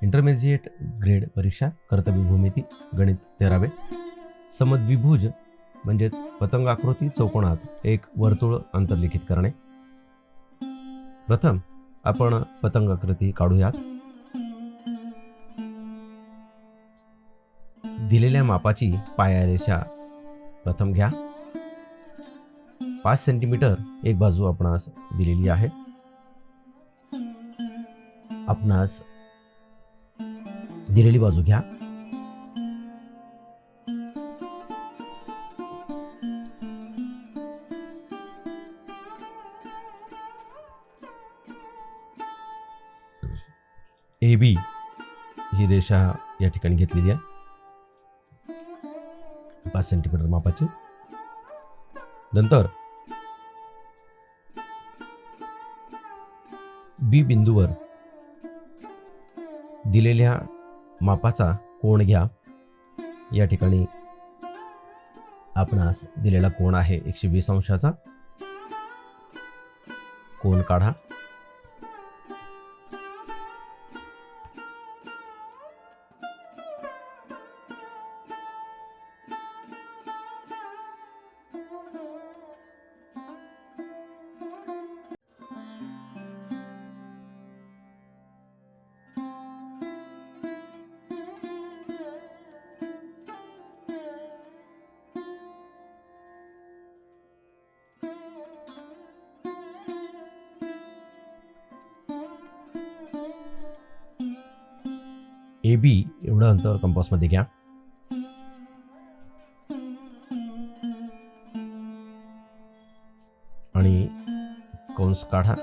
Intermediate grade परीक्षा कर्तव्य भूमिती गणित 13वे. समद्विभुज म्हणजेच पतंगाकृती चौकोनात एक वर्तुळ अंतर्लिखित करणे. प्रथम आपण पतंगाकृती काढूयात. दिलेल्या मापाची पायरेषा प्रथम घ्या. 5 सेंटीमीटर एक बाजू आपणास दिलेली आहे. आपणास दिलेली बाजू घ्या. AB ही रेषा या ठिकाणी घेतलेली आहे 5 सेंटीमीटर मापाची. नंतर B बिंदूवर दिलेल्या मापाचा कोन घ्या. या ठिकाणी आपणास दिलेला कोन आहे 120 अंशाचा. कोन काढा. AB एवढं अंतर कंपासमध्ये घ्या. आणि कंस काढा.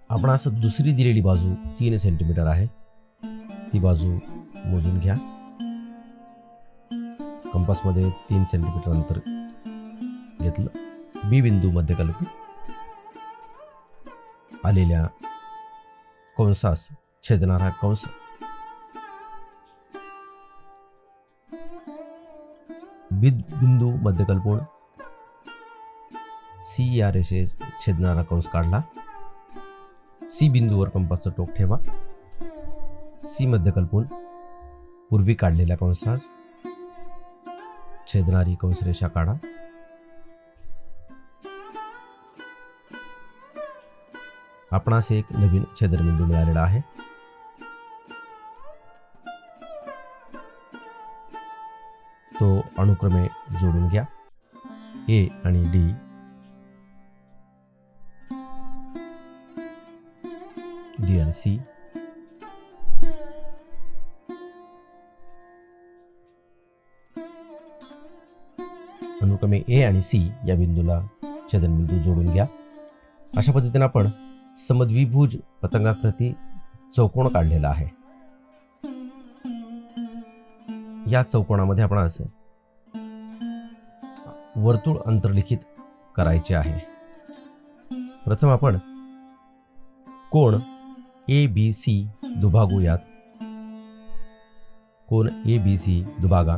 आपणास दुसरी दिलेली बाजू 3 सेंटीमीटर आहे. ती बाजू मोजून घ्या. कंपासमध्ये 3 सेंटीमीटर अंतर घेतलं. B बिंदू मध्यकल्पी आलेल्या कंसास छेदणारा कंस B बिंदू मध्यकल्पून C या रेषेस छेदणारा कंस काढला. C बिंदूवर कंपासचं टोक ठेवा. C मध्यकल्पून पूर्वी काढलेल्या कंसास छेदणारी कंसरेषा काढा. आपणास एक नवीन छेदनबिंदू मिळालेला आहे. तो अनुक्रमे जोडून घ्या. A आणि D. D आणि C. अनुक्रमे A आणि C या बिंदूला छेदनबिंदू जोडून घ्या. अशा पद्धतीने आपण समद्विभुज पतंगाकृती चौकोन काढलेला आहे. या चौकोनामध्ये आपण असं वर्तुळ अंतर्लिखित करायचे आहे. प्रथम आपण कोन ABC दुभागूयात. कोन ABC दुभागा.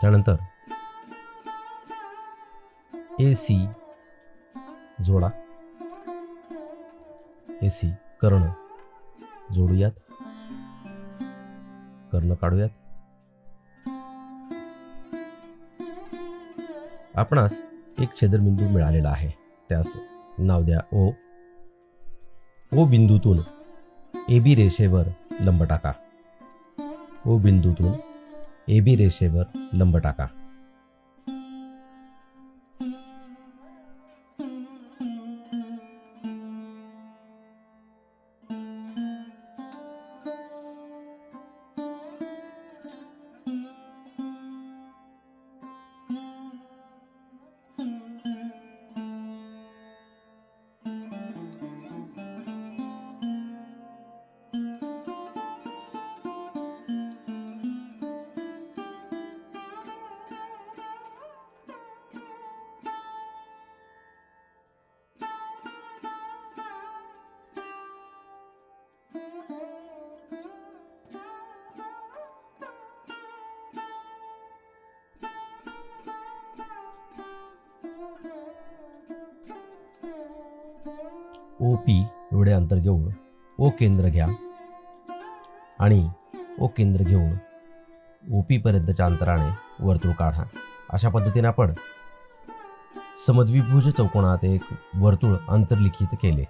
त्यानंतर AC जोडा. AC कर्ण जोडूयात. कर्ण काढूयात. आपणास एक छेदनबिंदू मिळालेला आहे. त्यास नाव द्या O. O बिंदूतून AB रेषेवर लंब टाका. O बिंदूतून AB रेषेवर लंब टाका. ओ पी एवढे अंतर घेऊन ओ केंद्र घ्या आणि ओ केंद्र घेऊन ओ पी पर्यंतच्या अंतराने वर्तुळ काढा. अशा पद्धतीने आपण समद्विभुज चौकोनात एक वर्तुळ अंतर्लिखित केले.